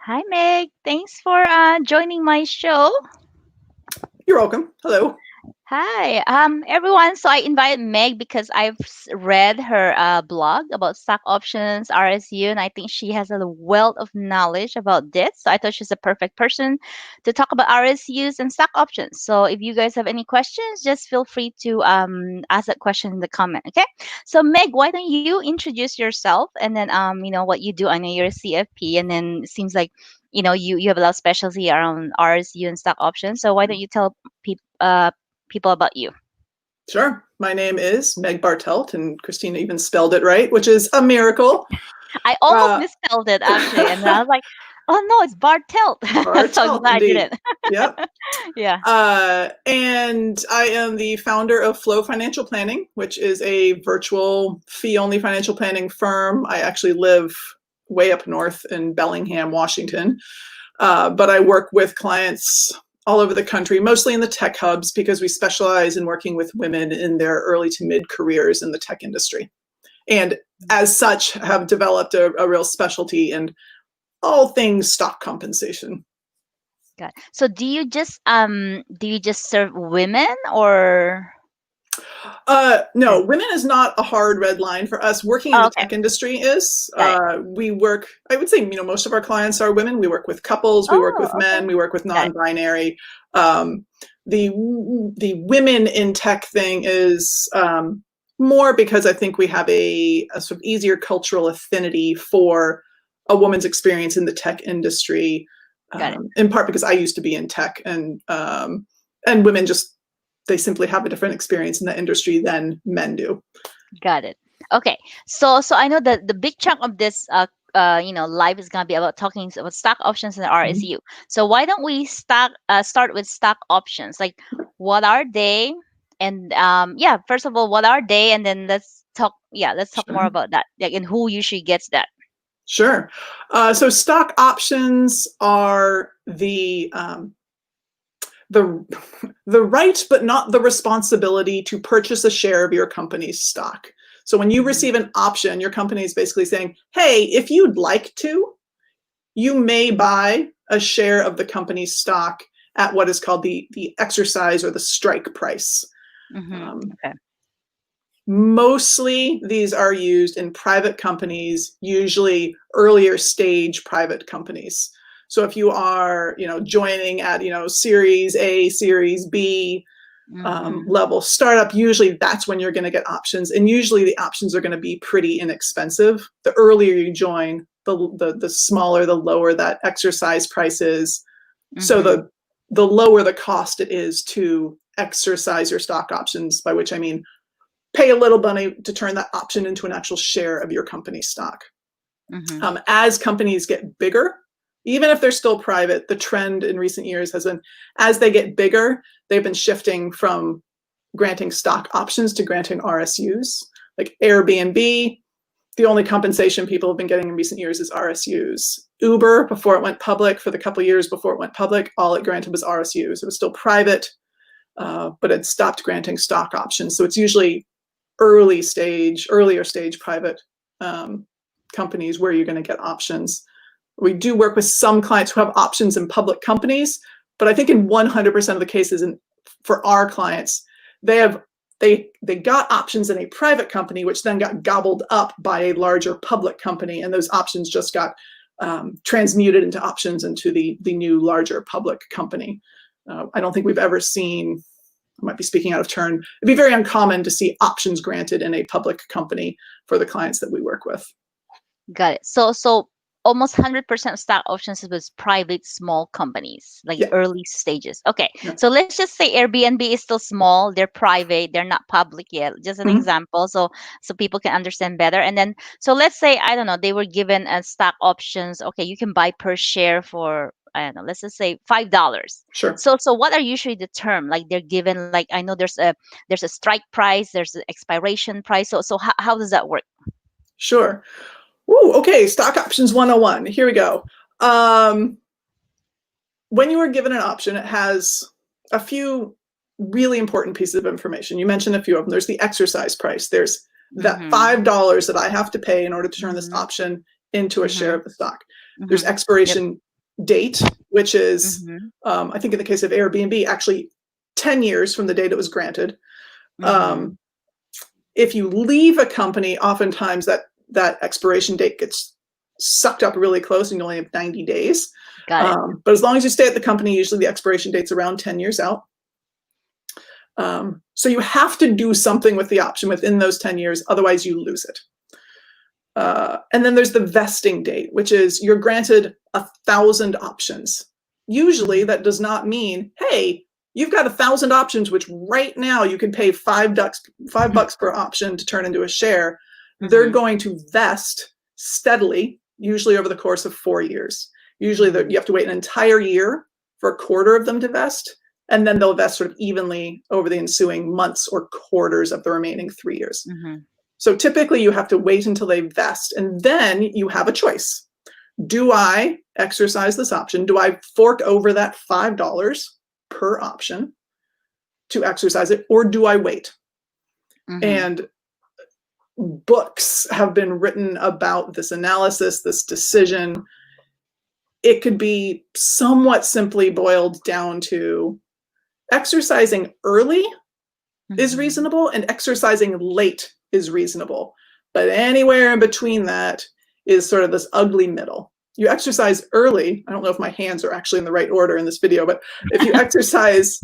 Hi, Meg. Thanks for joining my show. You're welcome. Hello. Hi, everyone. So I invited Meg because I've read her blog about stock options, RSU, and I think she has a wealth of knowledge about this. So I thought she's a perfect person to talk about RSUs and stock options. So if you guys have any questions, just feel free to ask that question in the comment. Okay. So Meg, why don't you introduce yourself and then what you do? I know you're a CFP, and then it seems like you have a lot of specialty around RSU and stock options. So why don't you tell people about you? Sure. My name is Meg Bartelt, and Christina even spelled it right, which is a miracle. I almost Uh, misspelled it actually, and I was like, "Oh no, it's Bartelt." So I'm Bartelt, glad I indeed. didn't. Yep. Yeah, And I am the founder of Flow Financial Planning, which is a virtual fee-only financial planning firm. I actually live way up north in Bellingham, Washington, but I work with clients all over the country, mostly in the tech hubs, because we specialize in working with women in their early to mid careers in the tech industry. And as such, have developed a real specialty in all things stock compensation. got it. So do you just serve women or? No, women is not a hard red line for us. Working in Oh, the okay, tech industry is. got it. We work, I would say, most of our clients are women. We work with couples, we work Oh, with okay, men, we work with got it. non-binary. Um, the women in tech thing is more because I think we have a sort of easier cultural affinity for a woman's experience in the tech industry, Got it. in part because I used to be in tech, and women just they simply have a different experience in the industry than men do. Got it. Okay. So I know that the big chunk of this live is gonna be about talking about stock options and Mhm. RSU. So why don't we start with stock options? Like what are they? And yeah, first of all, what are they? And then let's talk more Sure. about that. Like and who usually gets that. Sure. So stock options are the the right, but not the responsibility to purchase a share of your company's stock. So when you Hmm. receive an option, your company is basically saying, "Hey, if you'd like to, you may buy a share of the company's stock at what is called the exercise or the strike price." Um, Okay. Mostly these are used in private companies, usually earlier stage private companies. So if you are, joining at, Series A, Series B Hmm. level startup, usually that's when you're going to get options, and usually the options are going to be pretty inexpensive. The earlier you join, the smaller, the lower that exercise price is. So Hmm. the lower the cost it is to exercise your stock options, by which I mean pay a little money to turn that option into an actual share of your company stock. Hmm. As companies get bigger, even if they're still private, the trend in recent years has been as they get bigger, they've been shifting from granting stock options to granting RSUs. Like Airbnb, the only compensation people have been getting in recent years is RSUs. Uber, before it went public, for the couple years before it went public, all it granted was RSUs. It was still private, but it stopped granting stock options. So it's usually earlier stage private um, companies where you're going to get options. We do work with some clients who have options in public companies, but I think in 100% of the cases, for our clients, they got options in a private company, which then got gobbled up by a larger public company, and those options just got transmuted into options into the new larger public company. I don't think we've ever seen, I might be speaking out of turn, it'd be very uncommon to see options granted in a public company for the clients that we work with. Got it. So almost 100% of stock options was private small companies, like Yeah. early stages. Okay. Yeah. So let's just say Airbnb is still small, they're private, they're not public yet. Just an Mm-hmm. example so people can understand better. And then so let's say I don't know, they were given a stock options. Okay, you can buy per share for I don't know, let's just say $5. Sure. So what are usually the term? Like they're given like I know there's a strike price, there's an expiration price. So how does that work? Sure. Ooh, okay. Stock options 101. Here we go. Um, when you are given an option, it has a few really important pieces of information. You mentioned a few of them. There's the exercise price. There's that Mhm. $5 that I have to pay in order to turn this Mhm. option into a share Mhm. of the stock. There's Mhm. Yep. expiration date, which is, Mm-hmm. I think in the case of Airbnb, actually 10 years from the date it was granted. Mm-hmm. If you leave a company, oftentimes that expiration date gets sucked up really close and you only have 90 days. Got it. But as long as you stay at the company, usually the expiration date's around 10 years out. So you have to do something with the option within those 10 years, otherwise you lose it. And then there's the vesting date, which is you're granted 1,000 options. Usually that does not mean, hey, you've got 1,000 options, which right now you can pay $5 per option to turn into a share. They're going to vest steadily, usually over the course of 4 years. Usually you have to wait an entire year for a quarter of them to vest, and then they'll vest sort of evenly over the ensuing months or quarters of the remaining 3 years. So typically you have to wait until they vest, and then you have a choice. Do I exercise this option? Do I fork over that $5 per option to exercise it, or do I wait? And books have been written about this analysis, this decision. It could be somewhat simply boiled down to exercising early is reasonable and exercising late is reasonable. But anywhere in between that is sort of this ugly middle. You exercise early. I don't know if my hands are actually in the right order in this video, but if you exercise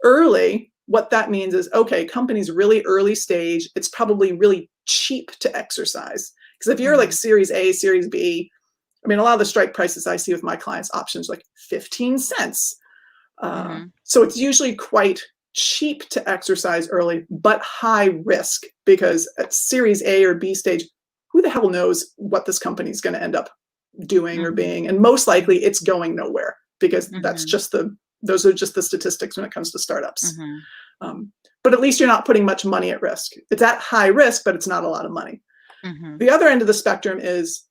early, what that means is, okay, company's really early stage. It's probably really cheap to exercise. Because if you're like Series A, Series B, I mean, a lot of the strike prices I see with my clients' options like 15 cents. So it's usually quite cheap to exercise early, but high risk, because at Series A or B stage, who the hell knows what this company is going to end up doing or being? And most likely it's going nowhere, because that's just those are just the statistics when it comes to startups. But at least you're not putting much money at risk. It's at high risk, but it's not a lot of money. The other end of the spectrum is,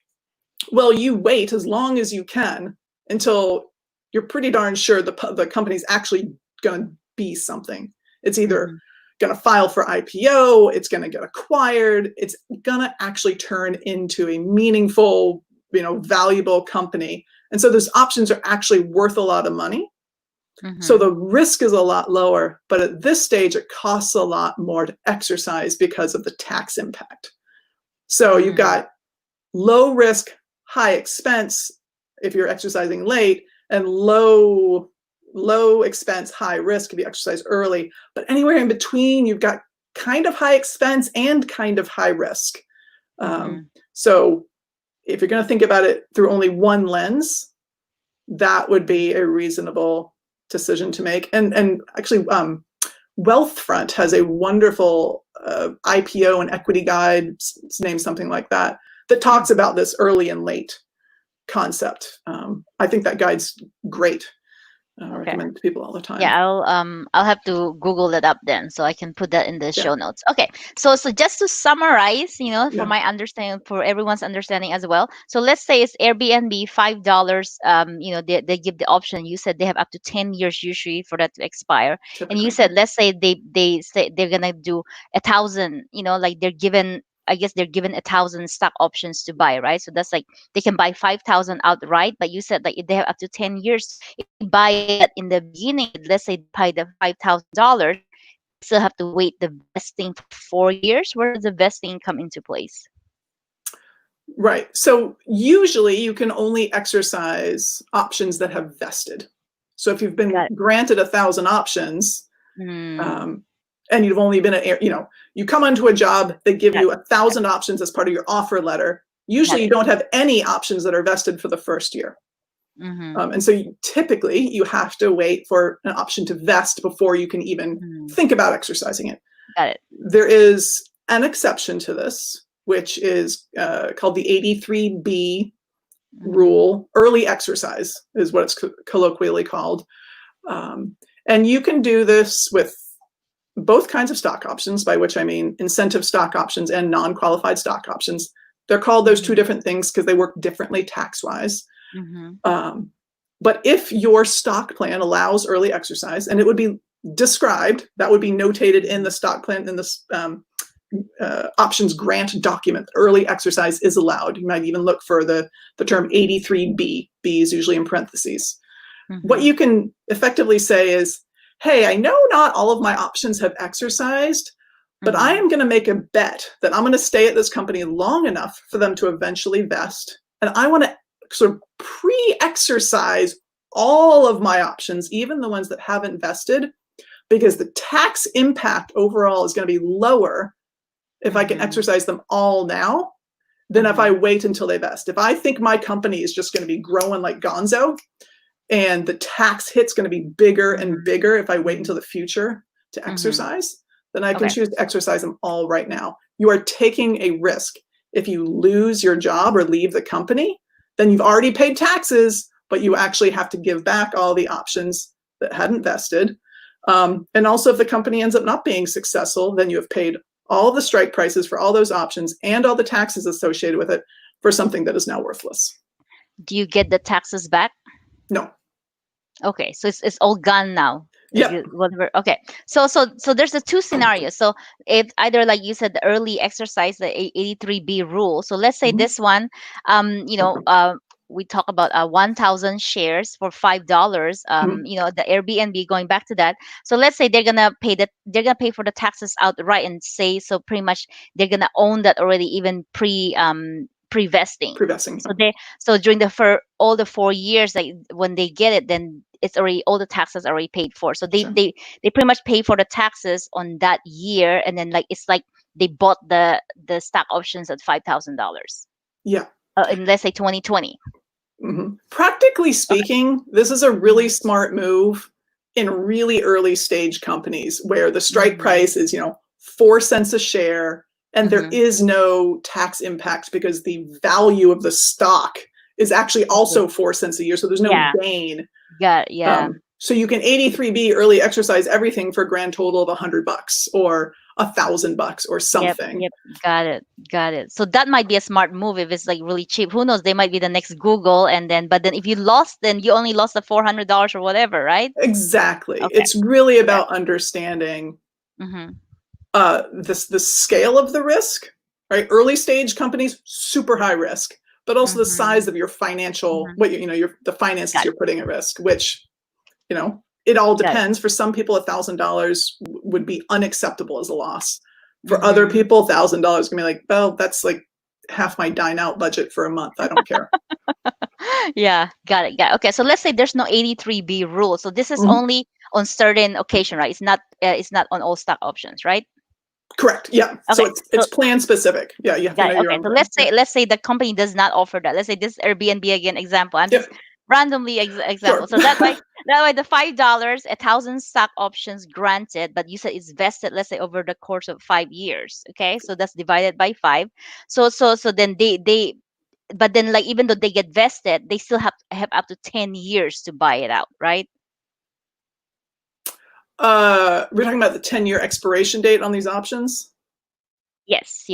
well, you wait as long as you can until you're pretty darn sure the company's actually going to be something. It's either going to file for IPO, it's going to get acquired, it's going to actually turn into a meaningful, valuable company. And so those options are actually worth a lot of money. So the risk is a lot lower, but at this stage, it costs a lot more to exercise because of the tax impact. So you've got low risk, high expense if you're exercising late, and low expense, high risk if you exercise early. But anywhere in between, you've got kind of high expense and kind of high risk. So if you're going to think about it through only one lens, that would be a reasonable decision to make. And actually, Wealthfront has a wonderful IPO and equity guide, it's named something like that, that talks about this early and late concept. I think that guide's great. I recommend it to people all the time. Yeah, I'll have to Google that up then, so I can put that in the show notes. Okay, so just to summarize, for my understanding, for everyone's understanding as well. So let's say it's Airbnb, $5. They give the option. You said they have up to 10 years usually for that to expire. Typically. And you said, let's say they say they're gonna do 1,000. Like I guess they're given 1,000 stock options to buy, right? So that's like they can buy 5,000 outright, but you said like they have up to 10 years. If they buy it in the beginning, let's say they buy the $5,000, they still have to wait the vesting for 4 years. Where does the vesting come into place? Right. So usually you can only exercise options that have vested. So if you've been granted 1,000 options, and you've only been you come onto a job, they give you 1,000 options as part of your offer letter. Usually you don't have any options that are vested for the first year. And so typically you have to wait for an option to vest before you can even think about exercising it. Got it. There is an exception to this, which is called the 83B rule. Early exercise is what it's colloquially called. And you can do this with both kinds of stock options, by which I mean incentive stock options and non-qualified stock options. They're called those two different things because they work differently tax-wise. But if your stock plan allows early exercise, and it would be described, that would be notated in the stock plan, in the options grant document, early exercise is allowed. You might even look for the term 83B. B is usually in parentheses. What you can effectively say is, hey, I know not all of my options have exercised, but I am going to make a bet that I'm going to stay at this company long enough for them to eventually vest. And I want to sort of pre-exercise all of my options, even the ones that haven't vested, because the tax impact overall is going to be lower if I can exercise them all now than if I wait until they vest. If I think my company is just going to be growing like gonzo and the tax hit's going to be bigger and bigger if I wait until the future to exercise, then I can choose to exercise them all right now. You are taking a risk. If you lose your job or leave the company, then you've already paid taxes, but you actually have to give back all the options that hadn't vested. And also, if the company ends up not being successful, then you have paid all the strike prices for all those options and all the taxes associated with it for something that is now worthless. Do you get the taxes back? No. Okay, so it's all gone now. Yeah. Okay. So there's the two scenarios. So if either, like you said, the early exercise, the 83B rule. So let's say this one, we talk about 1,000 shares for $5. The Airbnb, going back to that. So let's say they're gonna pay for the taxes outright and say, so pretty much they're gonna own that already, even pre-vesting. So during all the 4 years, like when they get it, then it's already, all the taxes already paid for. So they pretty much pay for the taxes on that year, and then it's like they bought the stock options at $5,000. Yeah. In, let's say, 2020. Practically speaking, this is a really smart move in really early stage companies where the strike price is 4 cents a share, and there is no tax impact because the value of the stock is actually also 4 cents a year, so there's no gain. So you can 83B early exercise everything for a grand total of $100 or $1,000 or something. Yep. Got it. So that might be a smart move if it's like really cheap. Who knows? They might be the next Google, but then if you lost, then you only lost the $400 or whatever, right? Exactly. Okay. It's really about understanding the scale of the risk, right? Early stage companies, super high risk, but also the size of your financial, the finances you're putting at risk, which, it all depends. For some people, $1,000 would be unacceptable as a loss. For other people, $1,000 can be like, well, that's like half my dine out budget for a month. I don't care. Yeah, got it. Okay, so let's say there's no 83B rule. So this is only on certain occasion, right? It's not on all stock options, right? Correct. Yeah. Okay. So it's plan specific. Yeah. You have to know your own plan. Let's say the company does not offer that. Let's say this Airbnb, again, example. I'm just randomly example. Sure. So that way the $5, 1,000 stock options granted, but you said it's vested, let's say, over the course of 5 years. Okay, so that's divided by 5. So then but then, like, even though they get vested, they still have up to 10 years to buy it out, right? We're talking about the 10-year expiration date on these options? Yes.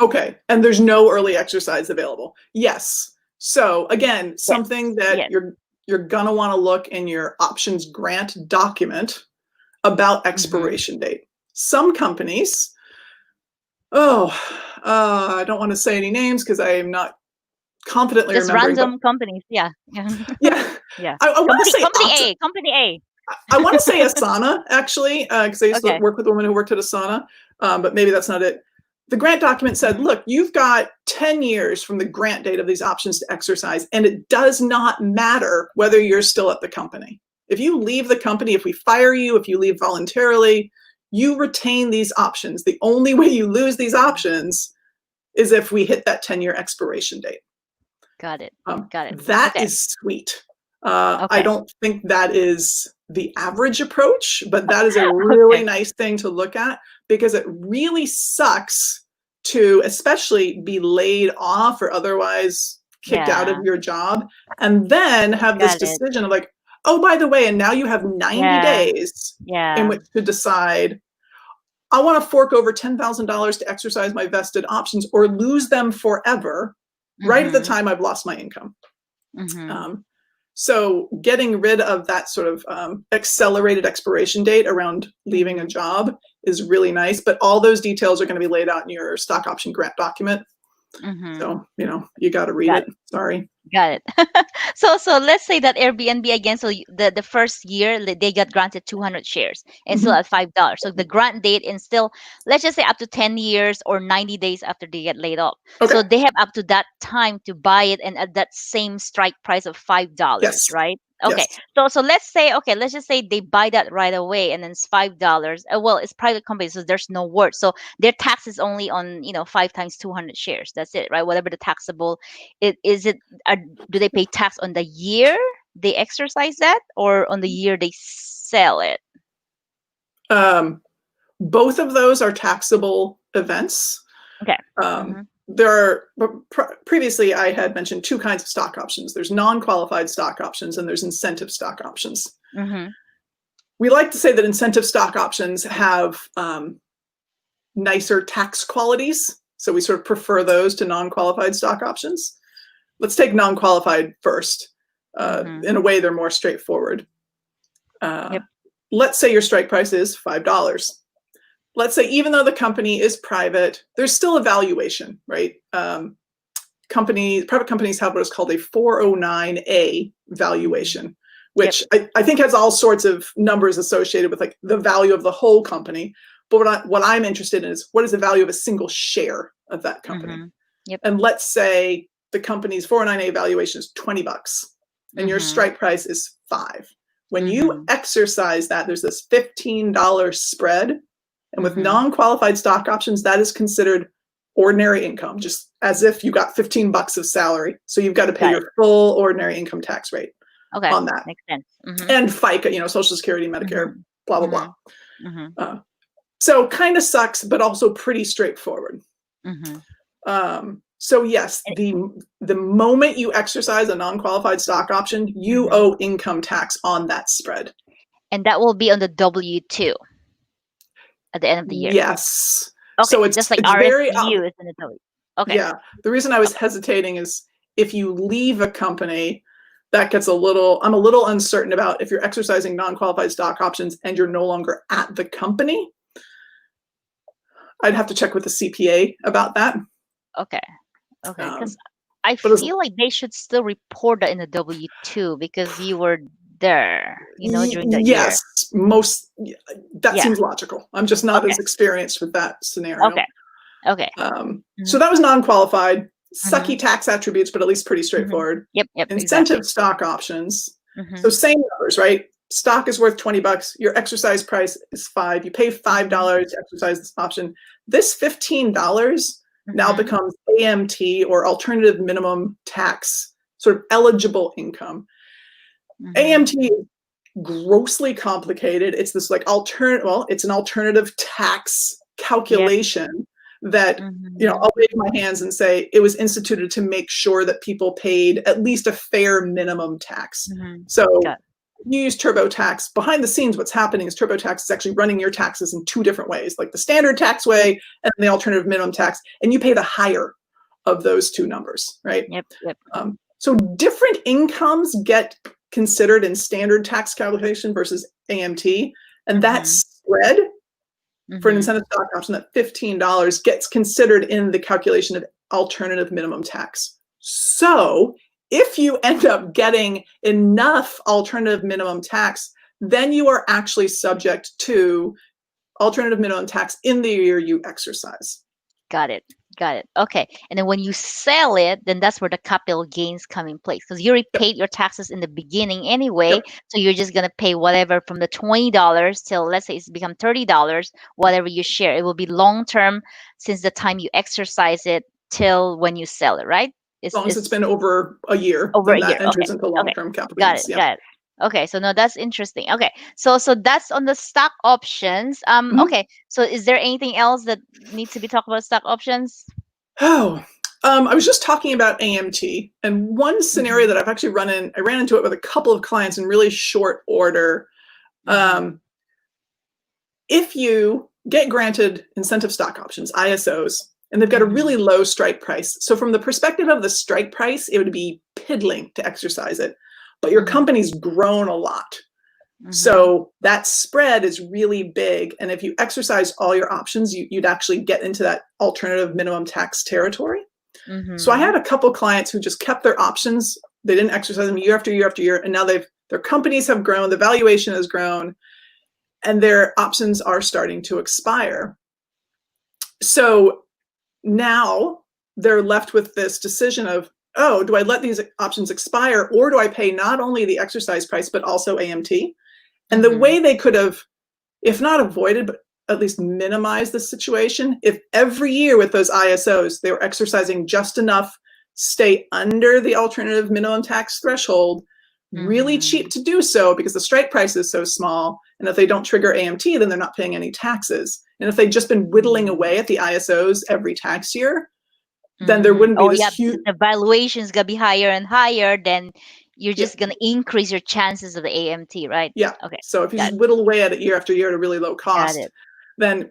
Okay, and there's no early exercise available. Yes. So again, something that you're gonna want to look in your options grant document about expiration date. Some companies, I don't want to say any names because I am not confidently just remembering. Random companies, yeah. I want to say company A. I want to say Asana, actually, because I used to work with a woman who worked at Asana, but maybe that's not it. The grant document said, look, you've got 10 years from the grant date of these options to exercise, and it does not matter whether you're still at the company. If you leave the company, if we fire you, if you leave voluntarily, you retain these options. The only way you lose these options is if we hit that 10-year expiration date. Got it. That is sweet. I don't think that is the average approach, but that is a really nice thing to look at, because it really sucks to especially be laid off or otherwise kicked out of your job and then have this decision of like, oh, by the way, and now you have 90 days in which to decide, I want to fork over $10,000 to exercise my vested options or lose them forever right at the time I've lost my income. So getting rid of that sort of accelerated expiration date around leaving a job is really nice, but all those details are going to be laid out in your stock option grant document. So, you got to read it. Sorry. Got it. So let's say that Airbnb again. So the first year they got granted 200 shares and still at $5. So the grant date and still, let's just say up to 10 years or 90 days after they get laid off. Okay. So they have up to that time to buy it and at that same strike price of $5, Yes. right? Okay. Yes. So let's say, okay, let's just say they buy that right away and then it's $5. Well, it's private company, so there's no word. So their tax is only on 5 times 200 shares. That's it, right? Whatever the taxable is it. Do they pay tax on the year they exercise that or on the year they sell it? Both of those are taxable events. Okay. There are, previously I had mentioned two kinds of stock options. There's non-qualified stock options and there's incentive stock options. We like to say that incentive stock options have nicer tax qualities. So we sort of prefer those to non-qualified stock options. Let's take non-qualified first. In a way, they're more straightforward. Let's say your strike price is $5. Let's say even though the company is private, there's still a valuation, right? Private companies have what is called a 409A valuation, which I think has all sorts of numbers associated with like the value of the whole company. But what I'm interested in is what is the value of a single share of that company? And let's say the company's 409A valuation is $20 and your strike price is $5. When you exercise that, there's this $15 spread. And with non-qualified stock options, that is considered ordinary income, just as if you got $15 of salary. So you've got to pay your full ordinary income tax rate on that. Makes sense. And FICA, Social Security, Medicare, blah, blah, blah. So kind of sucks, but also pretty straightforward. So yes, the moment you exercise a non-qualified stock option, you owe income tax on that spread. And that will be on the W-2 at the end of the year. Yes. Okay, so it's just like it's RSU very, is in the W. Okay. Yeah. The reason I was hesitating is if you leave a company, that gets I'm a little uncertain about if you're exercising non-qualified stock options and you're no longer at the company. I'd have to check with the CPA about that. Okay. Because I feel like they should still report that in the W-2 because you were there, during that year. Yes, that seems logical. I'm just not as experienced with that scenario. Okay. So that was non-qualified, sucky tax attributes, but at least pretty straightforward. Incentive stock options. So same numbers, right? Stock is worth $20. Your exercise price is $5. You pay $5 to exercise this option. This $15 now becomes AMT, or alternative minimum tax, sort of eligible income. AMT is grossly complicated. It's this it's an alternative tax calculation that, I'll wave my hands and say it was instituted to make sure that people paid at least a fair minimum tax. So you use TurboTax. Behind the scenes, what's happening is TurboTax is actually running your taxes in two different ways, like the standard tax way and the alternative minimum tax, and you pay the higher of those two numbers, right? So different incomes get considered in standard tax calculation versus AMT, and that spread for an incentive stock option, that $15 gets considered in the calculation of alternative minimum tax. So if you end up getting enough alternative minimum tax, then you are actually subject to alternative minimum tax in the year you exercise. Got it. Okay. And then when you sell it, then that's where the capital gains come in place, because you already paid your taxes in the beginning anyway. So you're just going to pay whatever from the $20 till, let's say it's become $30, whatever you share. It will be long-term since the time you exercise it till when you sell it, right? As long as it's been over a year. That enters into long-term capital gains. Got it. Okay, so no, that's interesting. Okay, so that's on the stock options. Okay, so is there anything else that needs to be talked about stock options? I was just talking about AMT, and one scenario that I've actually I ran into it with a couple of clients in really short order. If you get granted incentive stock options, ISOs, and they've got a really low strike price. So from the perspective of the strike price, it would be piddling to exercise it. But your company's grown a lot. So that spread is really big. And if you exercise all your options, you'd actually get into that alternative minimum tax territory. So I had a couple clients who just kept their options. They didn't exercise them year after year after year. And now their companies have grown, the valuation has grown, and their options are starting to expire. So now they're left with this decision of, oh, do I let these options expire, or do I pay not only the exercise price, but also AMT? And the way they could have, if not avoided, but at least minimized the situation, if every year with those ISOs, they were exercising just enough, stay under the alternative minimum tax threshold, really cheap to do so because the strike price is so small. And if they don't trigger AMT, then they're not paying any taxes. And if they'd just been whittling away at the ISOs every tax year, then there wouldn't be this huge... The valuation is going to be higher and higher, then you're just going to increase your chances of the AMT, right? Yeah. Okay. So if you just whittle away at it year after year at a really low cost, then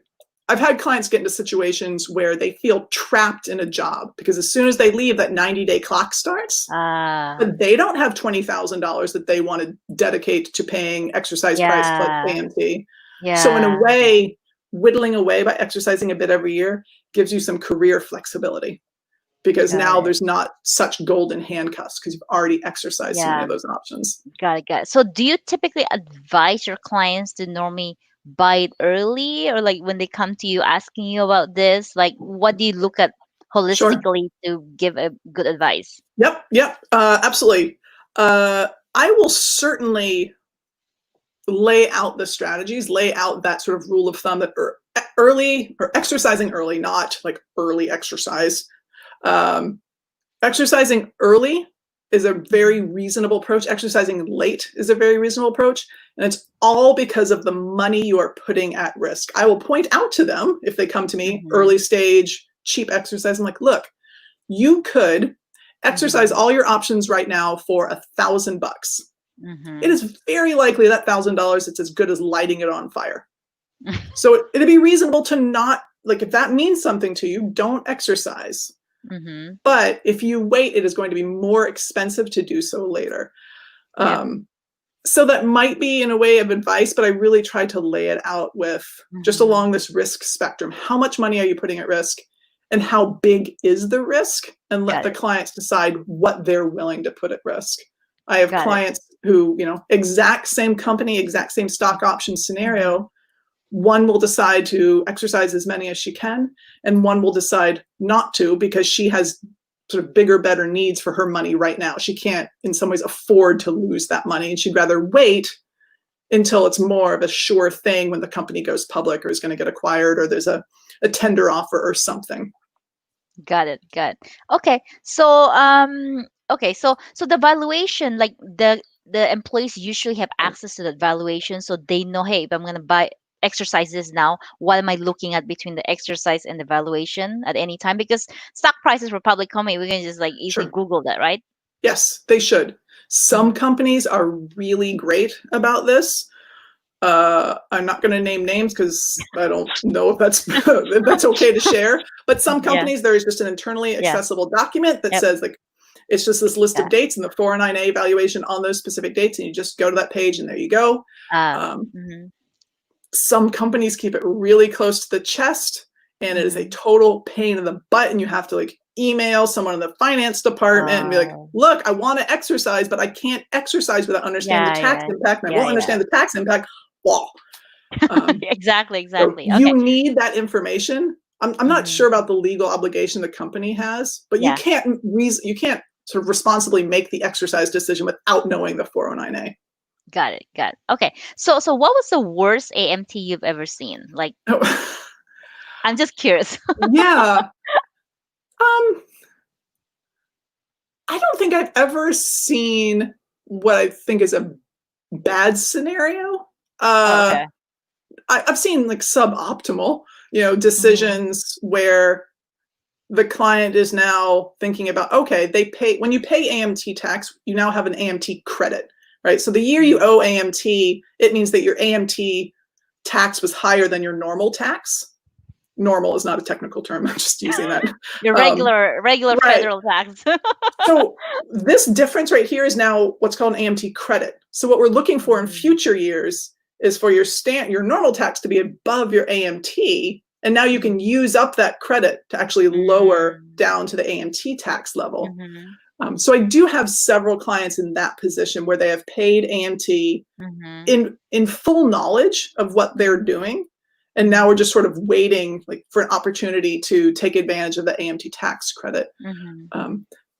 I've had clients get into situations where they feel trapped in a job because as soon as they leave, that 90-day clock starts. But they don't have $20,000 that they want to dedicate to paying exercise price plus AMT. So in a way, whittling away by exercising a bit every year gives you some career flexibility, because now there's not such golden handcuffs because you've already exercised so many of those options. Got it. So do you typically advise your clients to normally buy it early, or like when they come to you asking you about this, like what do you look at holistically to give a good advice? Yep. Absolutely. I will certainly lay out the strategies, lay out that sort of rule of thumb that early, or exercising early, not like early exercise. Exercising early is a very reasonable approach. Exercising late is a very reasonable approach. And it's all because of the money you are putting at risk. I will point out to them, if they come to me, early stage, cheap exercise, I'm like, look, you could exercise all your options right now for $1,000. It is very likely that $1,000, it's as good as lighting it on fire. So it'd be reasonable to not, like, if that means something to you, don't exercise. But if you wait, it is going to be more expensive to do so later. So that might be in a way of advice, but I really try to lay it out with just along this risk spectrum. How much money are you putting at risk, and how big is the risk? And let the clients decide what they're willing to put at risk. I have clients who, exact same company, exact same stock option scenario. One will decide to exercise as many as she can, and one will decide not to because she has sort of bigger, better needs for her money right now. She can't, in some ways, afford to lose that money, and she'd rather wait until it's more of a sure thing when the company goes public or is going to get acquired or there's a tender offer or something. Got it. Okay. So so the valuation, like the employees usually have access to that valuation, so they know, hey, if I'm going to exercise this now, what am I looking at between the exercise and the valuation at any time? Because stock prices for public company, we can just like easily Google that, right? Yes, they should. Some companies are really great about this. I'm not going to name names because I don't know if that's if that's okay to share. But some companies, there is just an internally accessible document that says, like, it's just this list of dates and the 409A valuation on those specific dates, and you just go to that page and there you go. Some companies keep it really close to the chest, and it is a total pain in the butt, and you have to like email someone in the finance department and be like, look, I want to exercise, but I can't exercise without understanding the tax impact, and I won't understand the tax impact. Wow. Exactly. So you need that information. I'm not sure about the legal obligation the company has, but you can't sort of responsibly make the exercise decision without knowing the 409A. Got it. Okay. So what was the worst AMT you've ever seen? Like, I'm just curious. I don't think I've ever seen what I think is a bad scenario. I've seen like suboptimal, decisions where the client is now thinking about, okay, when you pay AMT tax, you now have an AMT credit, right? So the year you owe AMT, it means that your AMT tax was higher than your normal tax. normal is not a technical term. I'm just using that. Your regular Right. federal tax. So this difference right here is now what's called an AMT credit. So what we're looking for in future years is for your normal tax to be above your AMT, and now you can use up that credit to actually lower down to the AMT tax level. So I do have several clients in that position where they have paid AMT in full knowledge of what they're doing, and now we're just sort of waiting like for an opportunity to take advantage of the AMT tax credit.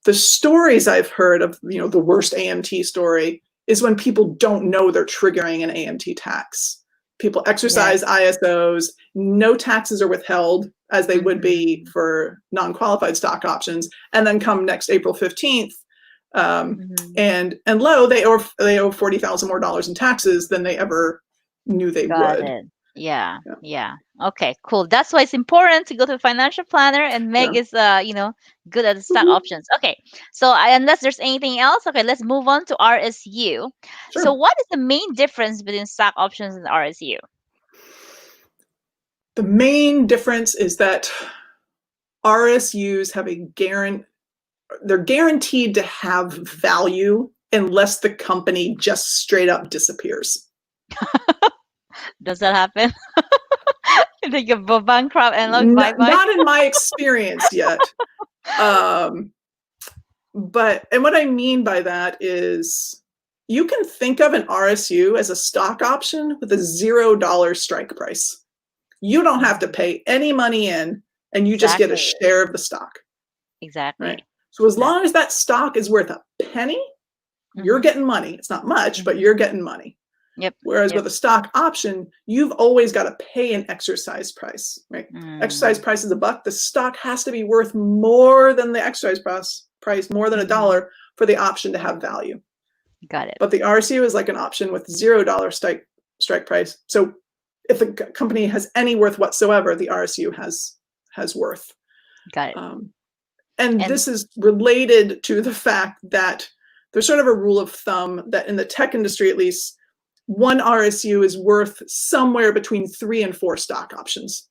The stories I've heard of, the worst AMT story is when people don't know they're triggering an AMT tax. People exercise ISOs, no taxes are withheld as they would be for non-qualified stock options, and then come next April 15th, and lo, they owe $40,000 more in taxes than they ever knew they Got would. it. Yeah. Okay, cool. That's why it's important to go to a financial planner, and Meg is, good at the stock options. Okay, so unless there's anything else, okay, let's move on to RSU. Sure. So what is the main difference between stock options and RSU? The main difference is that RSUs have they're guaranteed to have value unless the company just straight up disappears. Does that happen? They go bankrupt and look, bye-bye? Not in my experience yet. And what I mean by that is you can think of an RSU as a stock option with a $0 strike price. You don't have to pay any money in, and you just get a share of the stock. Exactly. Right? So as long as that stock is worth a penny, you're getting money. It's not much, but you're getting money. Whereas with a stock option, you've always got to pay an exercise price, right? Exercise price is $1. The stock has to be worth more than the exercise price, more than $1 for the option to have value. Got it. But the RSU is like an option with $0 strike price. So if the company has any worth whatsoever, the RSU has worth. Got it. And this is related to the fact that there's sort of a rule of thumb that in the tech industry, at least, one RSU is worth somewhere between 3 and 4 stock options.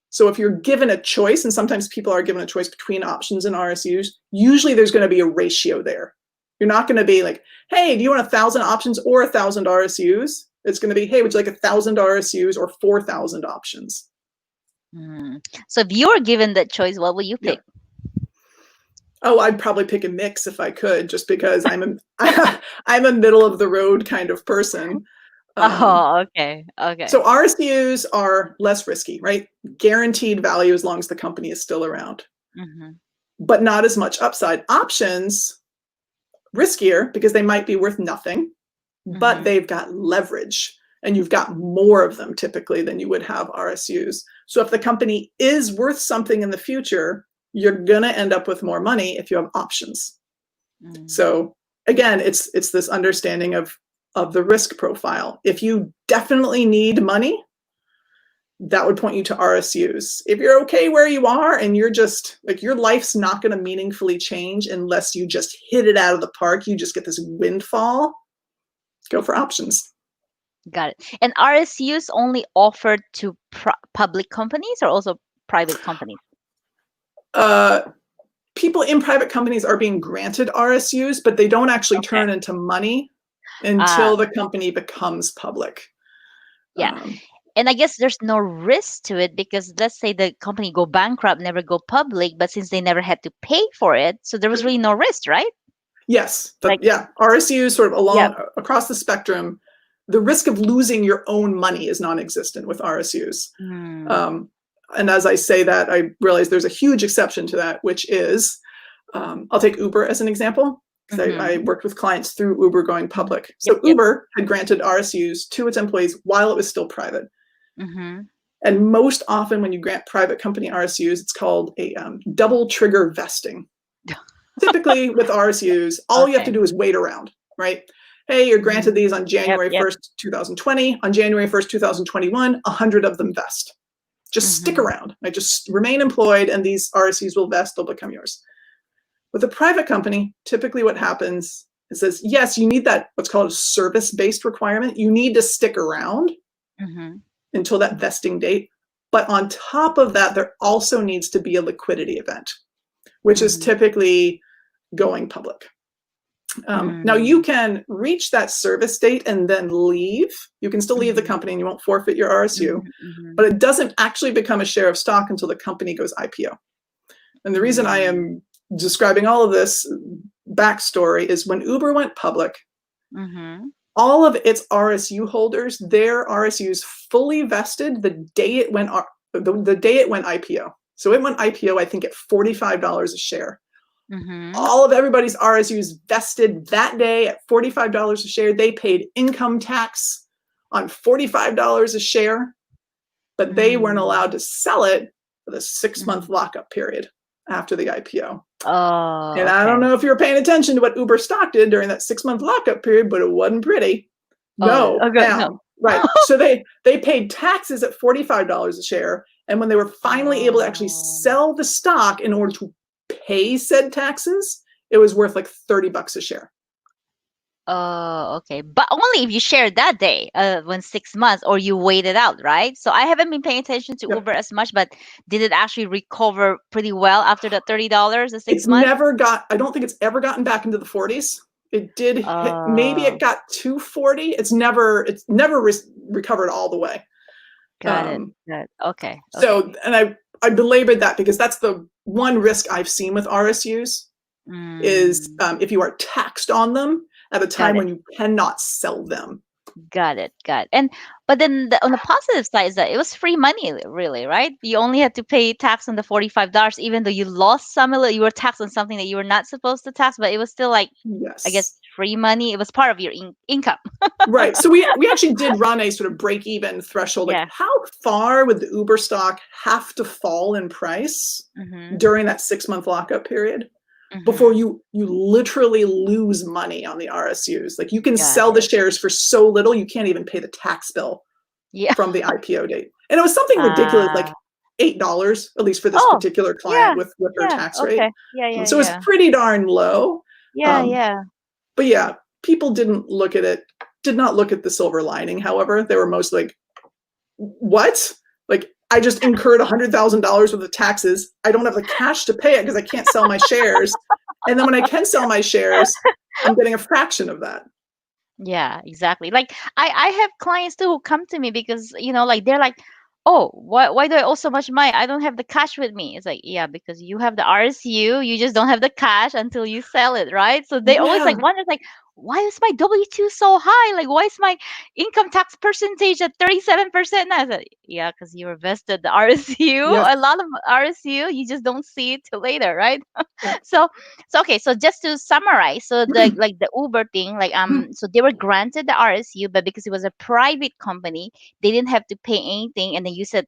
So if you're given a choice, and sometimes people are given a choice between options and RSUs, usually there's going to be a ratio there. You're not going to be like, hey, do you want 1,000 options or 1,000 RSUs? It's going to be, hey, would you like 1,000 RSUs or 4,000 options? So if you were given that choice, what would you pick? Oh, I'd probably pick a mix if I could, just because I'm a middle of the road kind of person. Okay. So RSUs are less risky, right? Guaranteed value as long as the company is still around, but not as much upside. Options, riskier because they might be worth nothing, but they've got leverage, and you've got more of them typically than you would have RSUs. So if the company is worth something in the future, you're going to end up with more money if you have options. So again, it's this understanding of the risk profile. If you definitely need money, that would point you to RSUs. If you're okay where you are and you're just like, your life's not going to meaningfully change unless you just hit it out of the park, you just get this windfall, go for options. Got it. And RSUs only offered to public companies or also private companies? People in private companies are being granted RSUs, but they don't actually turn into money until the company becomes public. And I guess there's no risk to it because let's say the company go bankrupt, never go public, but since they never had to pay for it, so there was really no risk, right? Yes. RSUs sort of across the spectrum, the risk of losing your own money is non-existent with RSUs. And as I say that, I realize there's a huge exception to that, which is, I'll take Uber as an example, because I worked with clients through Uber going public. So Uber had granted RSUs to its employees while it was still private. And most often when you grant private company RSUs, it's called a double trigger vesting. Typically with RSUs, all you have to do is wait around, right? Hey, you're granted these on January 1st, 2020. On January 1st, 2021, 100 of them vest. Just stick around. Right? Just remain employed, and these RSUs will vest. They'll become yours. With a private company, typically what happens is says, yes, you need that what's called a service-based requirement. You need to stick around until that vesting date. But on top of that, there also needs to be a liquidity event, which is typically going public. Now, you can reach that service date and then leave. You can still leave the company and you won't forfeit your RSU, but it doesn't actually become a share of stock until the company goes IPO. And the reason I am describing all of this backstory is when Uber went public, all of its RSU holders, their RSUs fully vested the day it went IPO. So it went IPO, I think, at $45 a share. All of everybody's RSUs vested that day at $45 a share. They paid income tax on $45 a share, but they weren't allowed to sell it for the 6-month lockup period after the IPO. And I don't know if you were paying attention to what Uber stock did during that 6-month lockup period, but it wasn't pretty. No. Right. So they paid taxes at $45 a share. And when they were finally able to actually sell the stock in order to pay said taxes, it was worth like $30 a share. Oh, okay. But only if you shared that day, when 6 months, or you waited out, right? So I haven't been paying attention to Uber as much, but did it actually recover pretty well after that $30, the 6 months? I don't think it's ever gotten back into the 40s. It did hit, maybe it got to 40. It's never recovered all the way. Got it. Okay. So, and I belabored that because that's the one risk I've seen with RSUs is if you are taxed on them at a time when you cannot sell them. Got it. But then on the positive side is that it was free money, really, right? You only had to pay tax on the $45, even though you lost some of it. You were taxed on something that you were not supposed to tax, but it was still like, I guess, free money. It was part of your income. Right. So we actually did run a sort of break-even threshold. Like, how far would the Uber stock have to fall in price during that 6-month lockup period before you literally lose money on the RSUs? Like, you can sell the shares for so little, you can't even pay the tax bill from the IPO date. And it was something ridiculous, like $8, at least for this particular client with her tax rate. So it was pretty darn low. But yeah, people did not look at the silver lining. However, they were mostly like, what? Like, I just incurred $100,000 worth of taxes. I don't have the cash to pay it because I can't sell my shares. And then when I can sell my shares, I'm getting a fraction of that. Yeah, exactly. Like I have clients too who come to me because, like they're like, oh, why do I owe so much money? I don't have the cash with me. It's like, yeah, because you have the RSU, you just don't have the cash until you sell it, right? So they always like wonder, like, why is my W-2 so high? Like, why is my income tax percentage at 37% now? I said, yeah, because you invested the RSU, a lot of RSU, you just don't see it till later, right? So okay, so just to summarize, so the Uber thing, like so they were granted the RSU, but because it was a private company, they didn't have to pay anything. And then you said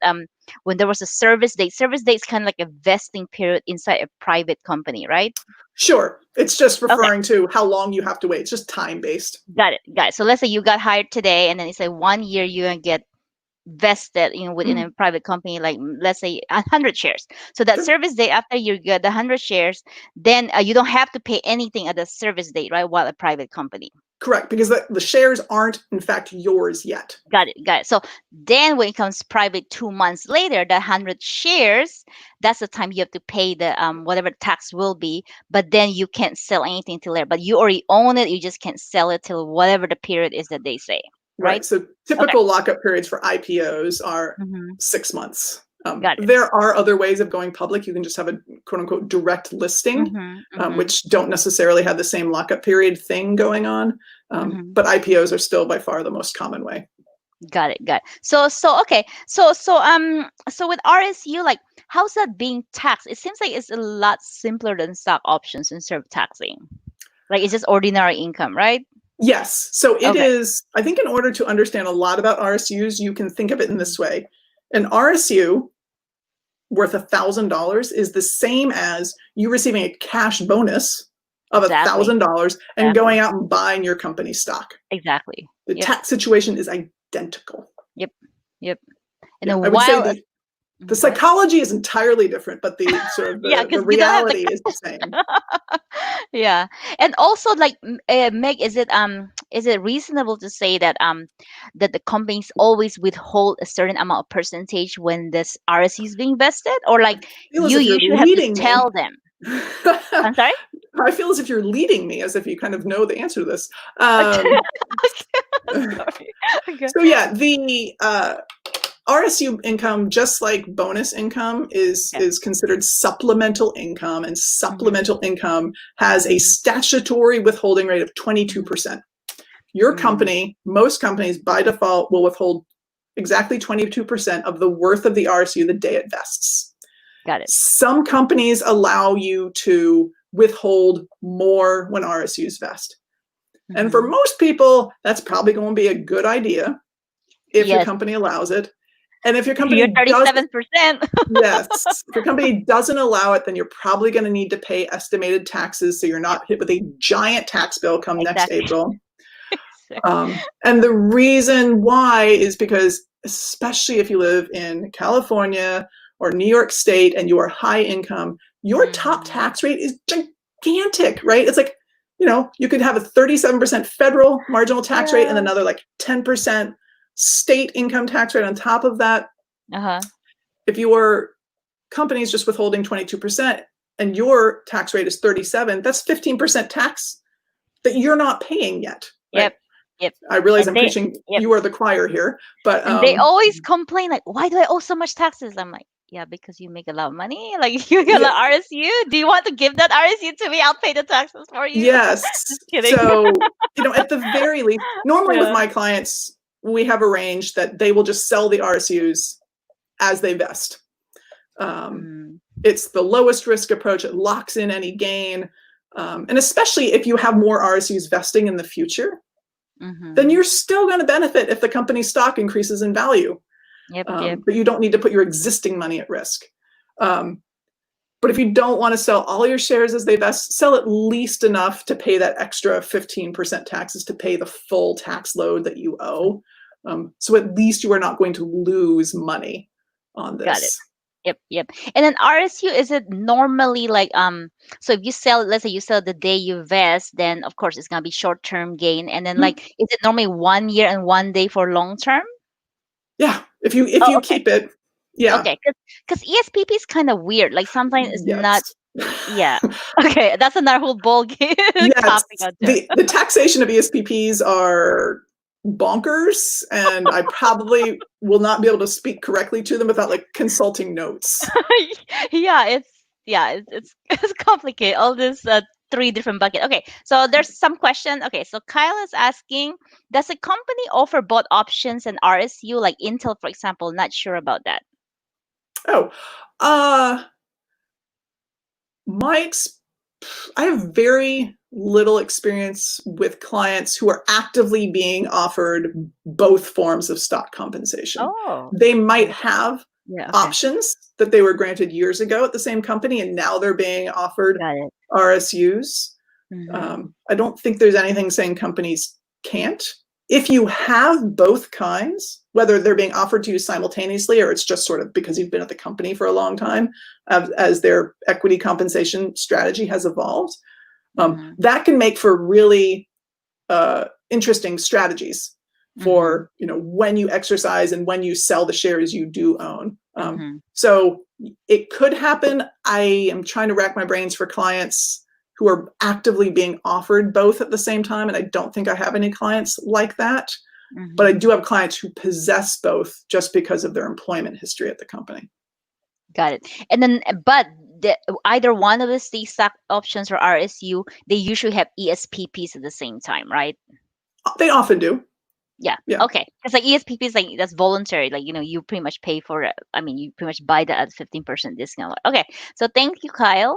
when there was a service date is kind of like a vesting period inside a private company, right? Sure. It's just referring to how long you have to wait. It's just time-based. Got it. So let's say you got hired today, and then it's like 1 year you're going to get vested, within a private company, like let's say 100 shares. So that service date, after you get the 100 shares, then you don't have to pay anything at the service date, right? While a private company. Correct, because the shares aren't, in fact, yours yet. Got it. So then when it comes private 2 months later, the 100 shares, that's the time you have to pay the whatever tax will be, but then you can't sell anything till there. But you already own it, you just can't sell it till whatever the period is that they say. Right. So typical lockup periods for IPOs are 6 months. There are other ways of going public. You can just have a quote unquote direct listing, which don't necessarily have the same lockup period thing going on. But IPOs are still by far the most common way. Got it. So okay. So with RSU, like, how's that being taxed? It seems like it's a lot simpler than stock options in terms of taxing. Like, it's just ordinary income, right? Yes. So it is, I think in order to understand a lot about RSUs, you can think of it in this way. An RSU worth $1,000 is the same as you receiving a cash bonus of $1,000 and going out and buying your company stock. Exactly. The tax situation is identical. Yep. And I would say the psychology is entirely different, but the sort of the reality is the same. Yeah. And also like Meg, is it reasonable to say that that the companies always withhold a certain amount of percentage when this RSU is being vested, or I like feel as you if you're usually have to leading tell me. them? I'm sorry? I feel as if you're leading me, as if you kind of know the answer to this. Um, Sorry. Okay. so yeah, the RSU income, just like bonus income, Okay. is considered supplemental income, and Mm-hmm. supplemental income has a Mm-hmm. statutory withholding rate of 22%. Your Mm-hmm. company, most companies by default will withhold exactly 22% of the worth of the RSU the day it vests. Got it. Some companies allow you to withhold more when RSUs vest. And for Mm-hmm. most people, that's probably going to be a good idea if your Yes. company allows it. And if your You're company does, 37%. yes, if your company doesn't allow it, then you're probably going to need to pay estimated taxes so you're Yep. not hit with a giant tax bill come next Exactly. April. And the reason why is because, especially if you live in California or New York State and you are high income, your top Mm-hmm. tax rate is gigantic, right? It's like, you could have a 37% federal marginal tax rate and Yeah. another like 10% state income tax rate on top of that. Uh-huh. If your company is just withholding 22% and your tax rate is 37, that's 15% tax that you're not paying yet, right? Yep. Yep. I realize And I'm they preaching, yep. you are the choir here, but And they always complain like, why do I owe so much taxes? I'm like, yeah, because you make a lot of money. Like you get a yeah, lot of RSU. Do you want to give that RSU to me? I'll pay the taxes for you. yes. Just kidding. So, at the very least, normally with Yeah. my clients, we have arranged that they will just sell the RSUs as they vest. Mm, It's the lowest risk approach. It locks in any gain. And especially if you have more RSUs vesting in the future, then mm-hmm. you're still going to benefit if the company's stock increases in value. Yep. Yep. But you don't need to put your existing money at risk. But if you don't want to sell all your shares as they vest, sell at least enough to pay that extra 15% taxes to pay the full tax load that you owe. So at least you are not going to lose money on Got it. this. Yep. Yep. And then RSU, is it normally like so if you sell, let's say you sell the day you vest, then of course it's gonna be short term gain. And then like is it normally 1 year and 1 day for long term? Yeah, if Oh, you okay. keep it, yeah, Okay, because ESPP is kind of weird. Like sometimes it's not. yes. Yeah. Okay, that's another whole ball game Yes, topic on there. the taxation of ESPPs are bonkers, and I probably will not be able to speak correctly to them without like consulting notes. It's it's complicated. All this three different bucket. Okay, so there's some question. Okay, so Kyle is asking, does a company offer both options and RSU like Intel, for example? Not sure about that. Oh, uh, my I have very little experience with clients who are actively being offered both forms of stock compensation. Oh, They might okay. have Yeah. Okay. options that they were granted years ago at the same company, and now they're being offered Got it. RSUs. Mm-hmm. I don't think there's anything saying companies can't. If you have both kinds, whether they're being offered to you simultaneously or it's just sort of because you've been at the company for a long time, as their equity compensation strategy has evolved, Mm-hmm. that can make for really interesting strategies Mm-hmm. for when you exercise and when you sell the shares you do own. Mm-hmm. So it could happen. I am trying to rack my brains for clients who are actively being offered both at the same time, and I don't think I have any clients like that. But I Mm-hmm. do have clients who possess both just because of their employment history at the company. Got it. And then, but either one of these stock options or RSU, they usually have ESPPs at the same time, right? They often do. Yeah. Yeah. Okay. Because like ESPP is like that's voluntary. Like you pretty much pay for it. I mean, you pretty much buy that at 15% discount. Okay. So thank you, Kyle.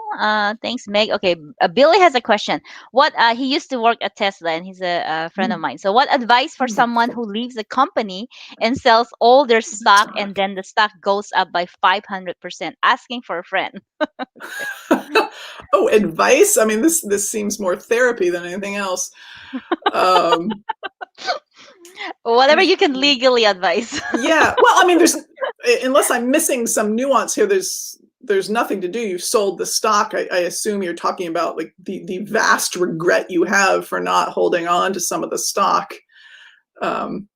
Thanks, Meg. Okay. Billy has a question. What? He used to work at Tesla, and he's a friend of mine. So, what advice for someone who leaves the company and sells all their stock, and then the stock goes up by 500%? Asking for a friend. Oh, advice? I mean, this seems more therapy than anything else. Um, Whatever you can legally advise. yeah. Well, I mean, there's unless I'm missing some nuance here. there's nothing to do. You've sold the stock. I assume you're talking about like the vast regret you have for not holding on to some of the stock. And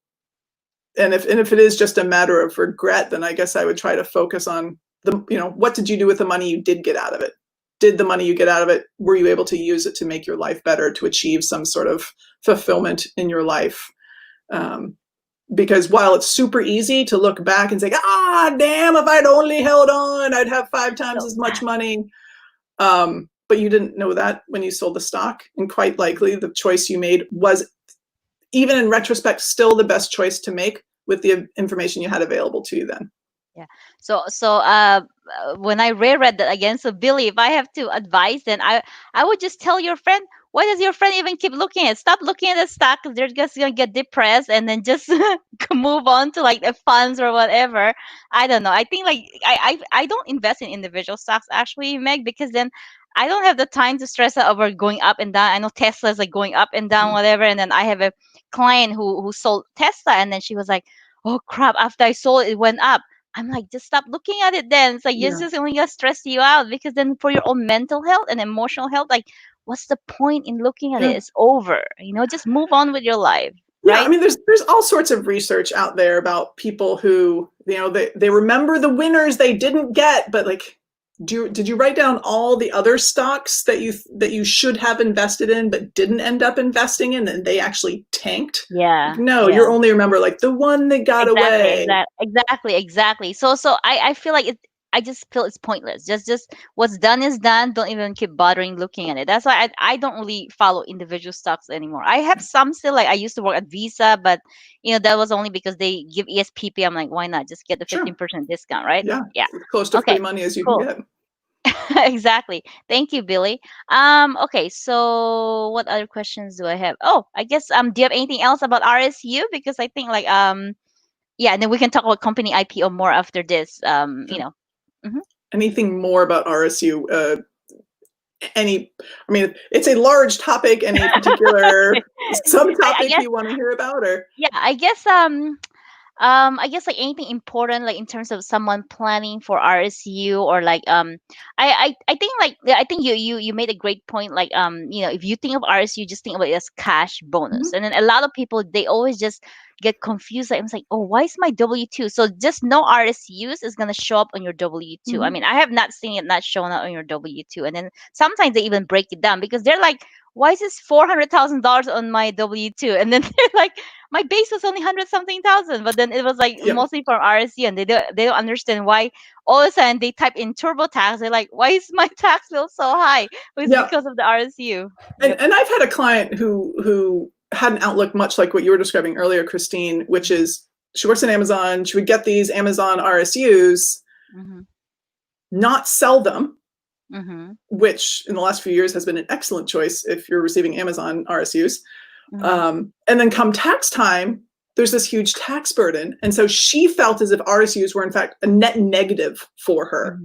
if it is just a matter of regret, then I guess I would try to focus on what did you do with the money you did get out of it? Did the money you get out of it, were you able to use it to make your life better, to achieve some sort of fulfillment in your life? Because while it's super easy to look back and say, damn, if I'd only held on, I'd have 5 times as much money. But you didn't know that when you sold the stock. And quite likely the choice you made was, even in retrospect, still the best choice to make with the information you had available to you then. Yeah. So when I reread that again, so Billy, if I have to advise, then I would just tell your friend, why does your friend even keep looking at it? Stop looking at the stock, because they're just gonna get depressed, and then just move on to like the funds or whatever. I don't know. I think like I don't invest in individual stocks actually, Meg, because then I don't have the time to stress out over going up and down. I know Tesla's like going up and down, whatever, and then I have a client who sold Tesla, and then she was like, oh crap, after I sold it went up. I'm like, just stop looking at it then. It's like, it's just only gonna stress you out, because then for your own mental health and emotional health, like, what's the point in looking at it? It's over. Just move on with your life. Yeah, Right? I mean, there's all sorts of research out there about people who, they remember the winners they didn't get, but like, did you write down all the other stocks that you should have invested in but didn't end up investing in, and they actually tanked? Yeah. Like, no, yeah. you only remember like the one that got away. Exactly. So I feel like I just feel it's pointless. Just what's done is done. Don't even keep bothering looking at it. That's why I don't really follow individual stocks anymore. I have some still, like I used to work at Visa, but that was only because they give ESPP. I'm like, why not just get the 15% discount, right? Yeah, Yeah. close to Okay. free money as you Cool. can get. Exactly. Thank you, Billy. Okay, so what other questions do I have? Oh, I guess do you have anything else about RSU? Because I think like yeah, and then we can talk about company IPO more after this. Anything more about RSU? I mean, it's a large topic. Any particular subtopic you want to hear about, or? Yeah, I guess like anything important, like in terms of someone planning for RSU, or like I think like I think you made a great point, like if you think of RSU, just think about it as cash bonus. And then a lot of people, they always just get confused, like I'm like, oh, why is my W2? So just no RSUs is gonna show up on your W2. I mean, I have not seen it not showing up on your W2. And then sometimes they even break it down, because they're like, why is this $400,000 on my W2? And then they're like, my base was only 100 something thousand, but then it was like mostly from RSU, and they don't understand why all of a sudden they type in TurboTax. They're like, why is my tax bill so high? It's because of the RSU. And I've had a client who had an outlook much like what you were describing earlier, Christine, which is, she works in Amazon. She would get these Amazon RSUs, not sell them, which in the last few years has been an excellent choice if you're receiving Amazon RSUs. And then come tax time, there's this huge tax burden. And so she felt as if RSUs were in fact a net negative for her.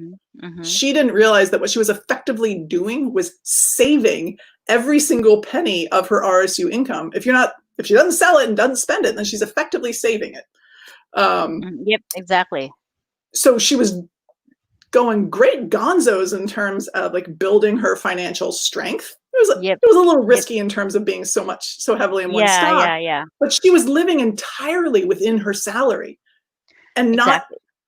She didn't realize that what she was effectively doing was saving every single penny of her RSU income. If she doesn't sell it and doesn't spend it, then she's effectively saving it. Yep, exactly. So she was going great gonzos in terms of like building her financial strength. It was a little risky in terms of being so heavily in one stock. But she was living entirely within her salary, and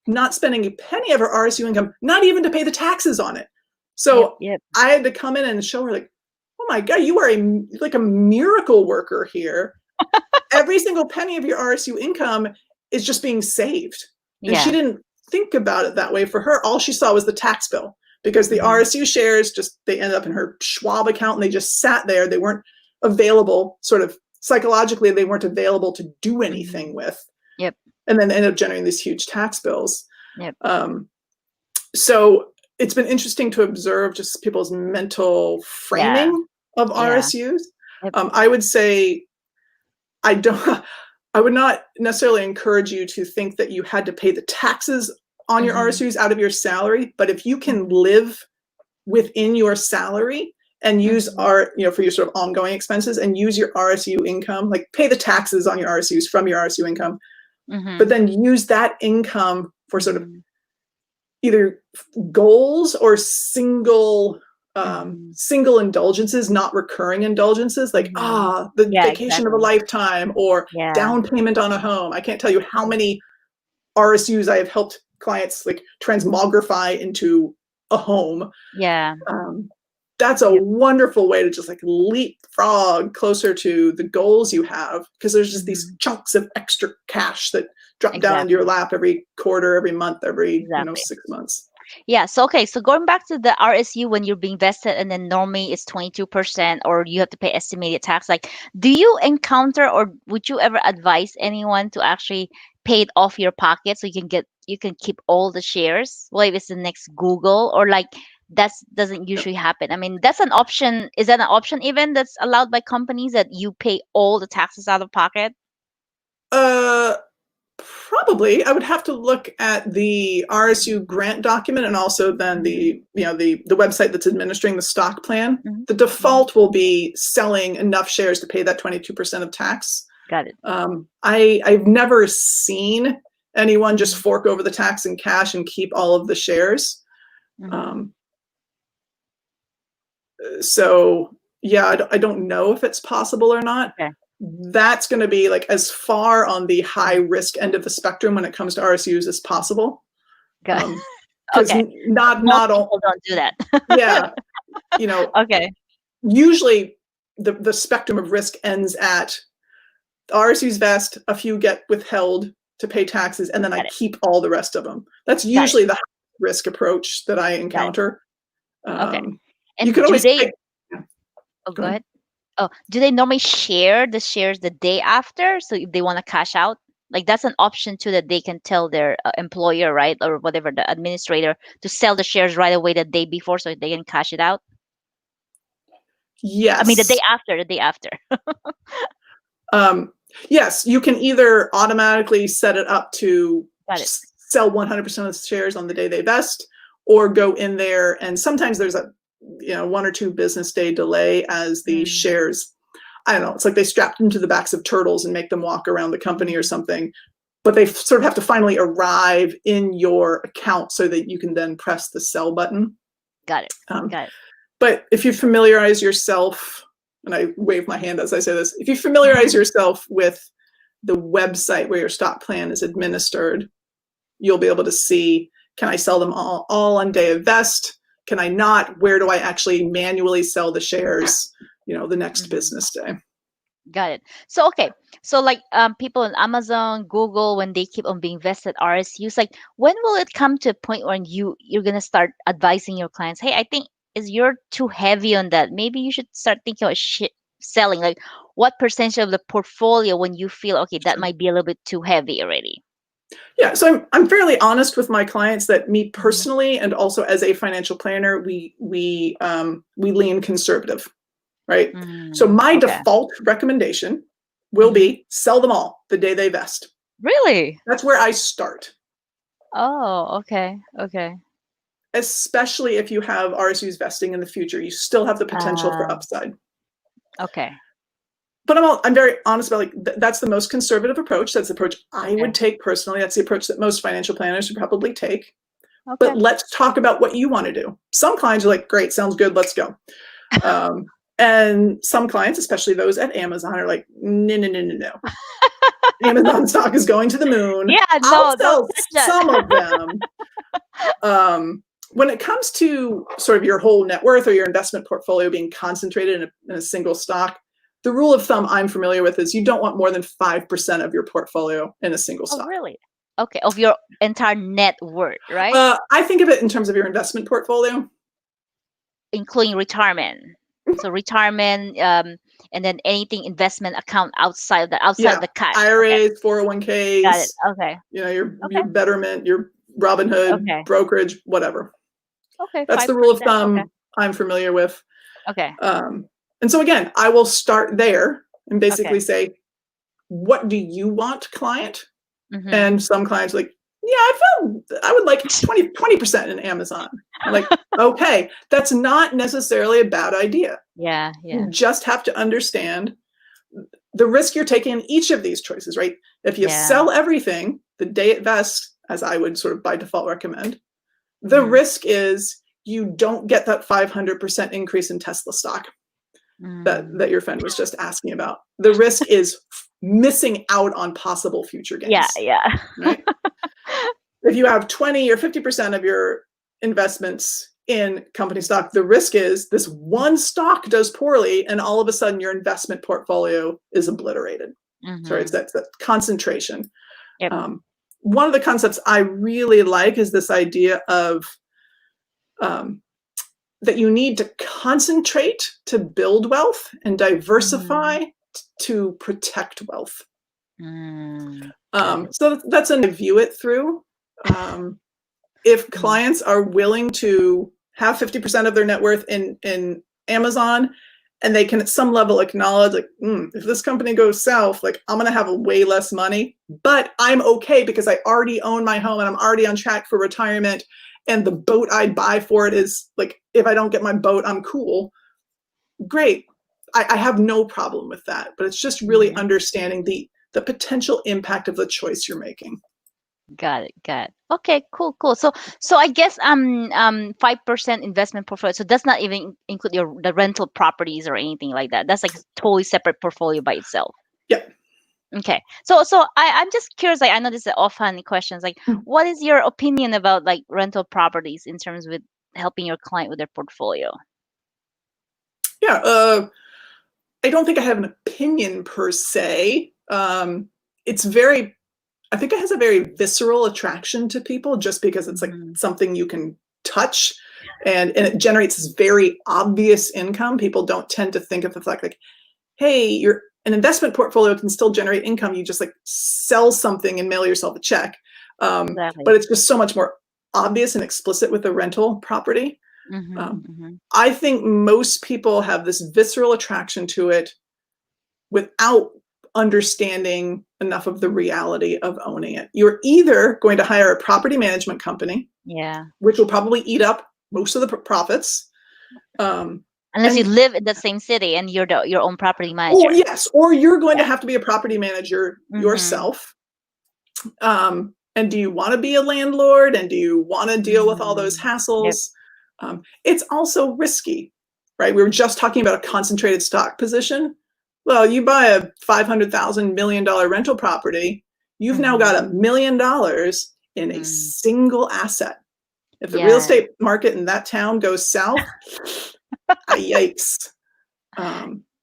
not spending a penny of her RSU income, not even to pay the taxes on it. So I had to come in and show her like, oh my God, you are like a miracle worker here. Every single penny of your RSU income is just being saved. And she didn't think about it that way. For her, all she saw was the tax bill, because the RSU shares they ended up in her Schwab account, and they just sat there. They weren't available, sort of psychologically, they weren't available to do anything with. And then ended up generating these huge tax bills. So it's been interesting to observe just people's mental framing of RSUs. I would say I would not necessarily encourage you to think that you had to pay the taxes on your RSUs out of your salary, but if you can live within your salary and use for your sort of ongoing expenses, and use your RSU income, like pay the taxes on your RSUs from your RSU income, but then use that income for sort of either goals or single single indulgences, not recurring indulgences, like the Yeah, vacation of a exactly. lifetime or Yeah. down payment on a home. I can't tell you how many RSUs I have helped clients like transmogrify into a home. Yeah. That's a Yep. wonderful way to just like leapfrog closer to the goals you have, because there's just these Mhm. chunks of extra cash that drop down into your Exactly. lap every quarter, every month, every Exactly. 6 months. Yeah. So okay. So going back to the RSU when you're being vested, and then normally it's 22%, or you have to pay estimated tax. Like, do you encounter, or would you ever advise anyone to actually pay it off your pocket so you can keep all the shares? Well, if it's the next Google, or like that's doesn't usually happen. I mean, that's an option. Is that an option even that's allowed by companies, that you pay all the taxes out of pocket? Uh, Probably. I would have to look at the RSU grant document and also then Mm-hmm. the website that's administering the stock plan. Hmm. The Hmm. default will be selling enough shares to pay that 22% of tax. Got it. I've never seen anyone just Hmm. fork over the tax in cash and keep all of the shares. Hmm. Um, so yeah, I don't know if it's possible or not. Okay. That's going to be like as far on the high Mm. risk end of the spectrum when it comes to RSUs as possible. Got Because okay. Most not all, people don't do that. yeah, you know, Okay. usually the spectrum of risk ends at RSUs vest, a few get withheld to pay taxes, and then I Got it. keep all the rest of them. That's Got it. usually the high risk approach that I Got it. encounter. Okay. Um, you And can do always they? take, yeah, Oh, go go ahead. ahead. Oh, do they normally share the shares the day after? So if they want to cash out, like that's an option too, that they can tell their employer, right, or whatever, the administrator, to sell the shares right away the day before, so they can cash it out. I mean, the day Yes. after, the day after. Um, yes, you can either automatically set it up to Got it. sell 100% of the shares on the day they vest, or go in there. And sometimes there's a 1 or 2 business day delay as the Mm, shares. I don't know. It's like they strapped them to the backs of turtles and make them walk around the company or mm, something. But they sort of have to finally arrive in your account so that you can then press the sell button. got it. Um, Got it. but if you familiarize yourself, and I wave my hand as I say this, if you familiarize yourself with the website where your stock plan is administered, you'll be able to see, can I sell them all on day of vest? Can I not? Where do I actually manually sell the shares, the next Mhm. business day? Got it. So okay. So like people on Amazon, Google, when they keep on being vested RSUs, like when will it come to a point when you're gonna start advising your clients, hey, I think is you're too heavy on that. Maybe you should start thinking about selling. Like what percentage of the portfolio when you feel okay, that might be a little bit too heavy already. Yeah, so I'm fairly honest with my clients that me Mhm. personally and also as a financial planner, we lean conservative, right? So Mm, my okay. default recommendation will Hmm. be sell them all the day they vest. Really? That's where I start, Oh, okay. Okay. especially if you have RSUs vesting in the future. You still have the potential for Uh, upside. okay. But I'm very honest about that's the most conservative approach. That's the approach I Okay. would take personally. That's the approach that most financial planners would probably take. But Okay. let's talk about what you want to do. Some clients are like, great, sounds good, let's go. Um, and some clients, especially those at Amazon, are like, no, no, no, no, no. Amazon stock is going to the moon. Yeah, I'll no, don't sell touch some that. of them. When it comes to sort of your whole net worth or your investment portfolio being concentrated in a single stock, the rule of thumb I'm familiar with is you don't want more than 5% of your portfolio in a single Oh, stock. really? Okay, of your entire net worth, right? I think of it in terms of your investment portfolio. Including retirement. So retirement, and then anything investment account outside of Yeah, the cash. Okay, IRAs, got it. 401ks, Okay, your okay, Betterment, your Robinhood, okay, brokerage, whatever. okay. That's five the rule of percent. Okay, thumb I'm familiar with. okay, And so again, I will start there and basically okay. say, what do you want, client? Mm-hmm. And some clients are like, yeah, I would like 20% in Amazon. I'm like, okay, that's not necessarily a bad idea. Yeah, yeah, You just have to understand the risk you're taking in each of these choices, right? If you yeah. sell everything the day it vests, as I would sort of by default recommend, The risk is you don't get that 500% increase in Tesla stock that your friend was just asking about. The risk is missing out on possible future gains. Yeah. Right? If you have 20 or 50% of your investments in company stock, the risk is this one stock does poorly and all of a sudden your investment portfolio is obliterated. Sorry, it's that concentration. Yep. One of the concepts I really like is this idea of that you need to concentrate to build wealth and diversify to protect wealth. So that's a view it through. If clients are willing to have 50% of their net worth in Amazon, and they can at some level acknowledge, like, if this company goes south, like, I'm going to have way less money, but I'm okay because I already own my home and I'm already on track for retirement. And the boat I'd buy for it is like, if I don't get my boat, I'm cool. Great. I have no problem with that. But it's just really understanding the potential impact of the choice you're making. Got it. Okay, cool. So I guess 5% investment portfolio. So does not even include the rental properties or anything like that. That's like totally separate portfolio by itself. Yep. Okay. So I'm just curious, like, I know this is offhand questions, like, what is your opinion about like rental properties in terms with helping your client with their portfolio? Yeah, I don't think I have an opinion per se. I think it has a very visceral attraction to people just because it's like something you can touch and it generates this very obvious income. People don't tend to think of the fact like, hey, an investment portfolio can still generate income. You just like sell something and mail yourself a check. Exactly. But it's just so much more obvious and explicit with the rental property. I think most people have this visceral attraction to it without understanding enough of the reality of owning it. You're either going to hire a property management company, which will probably eat up most of the profits. Unless you live in the same city and you're your own property manager. Or yes, or you're going to have to be a property manager yourself. And do you want to be a landlord? And do you want to deal with all those hassles? It's also risky, right? We were just talking about a concentrated stock position. Well, you buy a $500,000 million rental property, you've now got $1 million in a single asset. If the real estate market in that town goes south, yikes.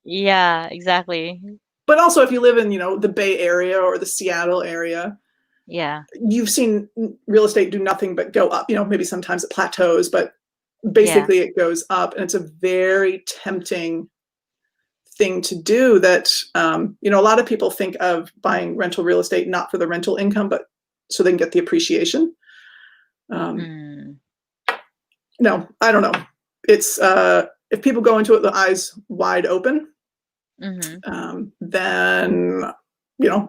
Yeah, exactly. But also if you live in, the Bay Area or the Seattle area, you've seen real estate do nothing but go up. Maybe sometimes it plateaus, but basically it goes up, and it's a very tempting thing to do that, a lot of people think of buying rental real estate not for the rental income, but so they can get the appreciation. No, I don't know. It's if people go into it with the eyes wide open, then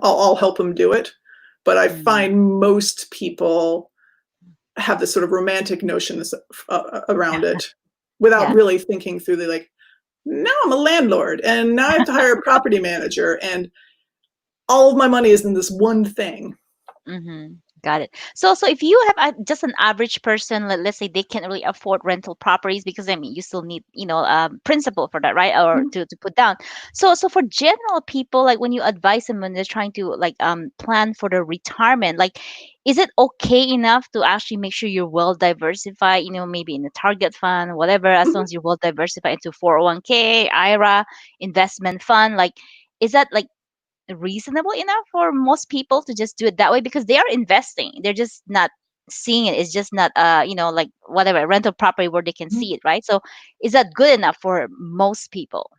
I'll help them do it. But I find most people have this sort of romantic notion around it without really thinking through the like, now I'm a landlord and now I have to hire a property manager and all of my money is in this one thing. Got it. So if you have just an average person, let's say they can't really afford rental properties, because you still need principal for that, right? Or to put down. So for general people, like when you advise them when they're trying to like plan for their retirement, like, is it okay enough to actually make sure you're well diversified? Maybe in a target fund, whatever, as long as you're well diversified into 401k, IRA, investment fund, like, is that like reasonable enough for most people to just do it that way, because they are investing, they're just not seeing it, it's just not like whatever rental property where they can see it, right? So is that good enough for most people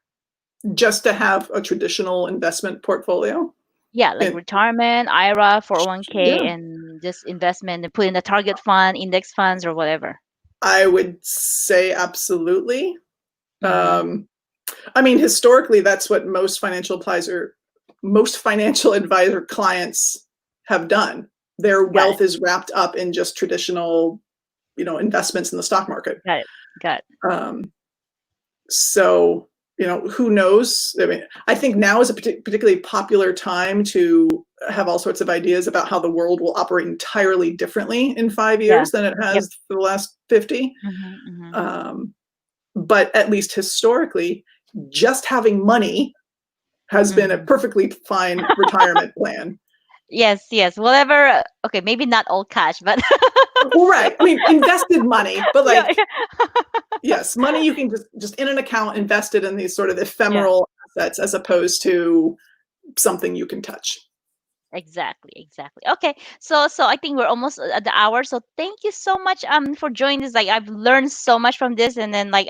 just to have a traditional investment portfolio? Like retirement, IRA, 401k, and just investment and put in a target fund, index funds, or whatever? I would say absolutely. Historically, that's what most financial advisor clients have done. Their wealth is wrapped up in just traditional, investments in the stock market. Got it. So, who knows? I think now is a particularly popular time to have all sorts of ideas about how the world will operate entirely differently in 5 Yeah. years than it Yep. has for the last 50. Mm-hmm. But at least historically, just having money has been a Mm-hmm. perfectly fine retirement plan. Yes, yes. Whatever. Okay, maybe not all cash, but Well, right. I mean, invested money, but yeah, like, yeah, yes, money you can just in an account invested in these sort of yeah. ephemeral assets as opposed to something you can touch. Exactly, exactly. Okay, so I think we're almost at the hour. So thank you so much for joining this. Like I've learned so much from this, and then like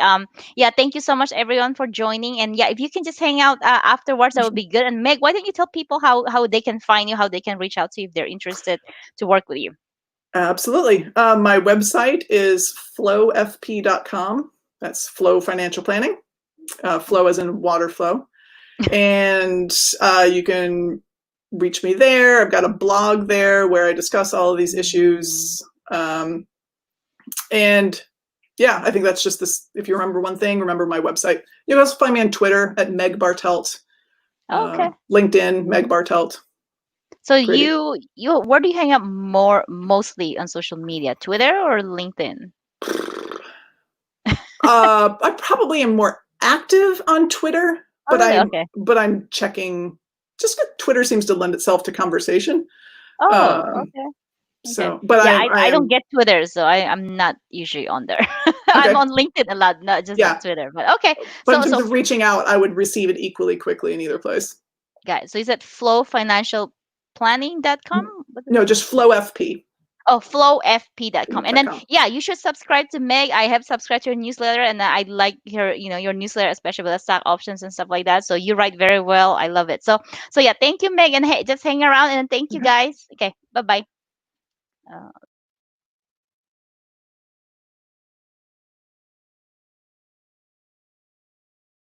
yeah, thank you so much everyone for joining. And yeah, if you can just hang out afterwards, that would be good. And Meg, why don't you tell people how they can find you, how they can reach out to you if they're interested to work with you? Absolutely. My website is flowfp.com. That's Flow Financial Planning. Flow as in water flow. And you can reach me there. I've got a blog there where I discuss all of these Mm. issues. And yeah, I think that's just this. If you remember one thing, remember my website. You can also find me on Twitter at Meg Bartelt, Okay. LinkedIn, Meg Bartelt. So Pretty. you where do you hang out mostly on social media? Twitter or LinkedIn? I probably am more active on Twitter, Oh, but really? I'm Okay. but I'm checking. Just Twitter seems to lend itself to conversation. Oh, Um, okay. Okay. so, but Yeah, I I don't am get Twitter, so I'm not usually on there. I'm okay. on LinkedIn a lot, not just not Yeah, Twitter. But okay. but in So terms so of reaching out, I would receive it equally quickly in either place. guys, so is it flowfinancialplanning.com? What is No, it? just Flow FP. Oh, flowfp.com. And then .com. yeah, you should subscribe to Meg. I have subscribed to her newsletter and I like her, your newsletter, especially with the stock options and stuff like that. So you write very well. I love it. So yeah, thank you, Meg. And hey, just hang around and thank you guys. Okay, bye-bye.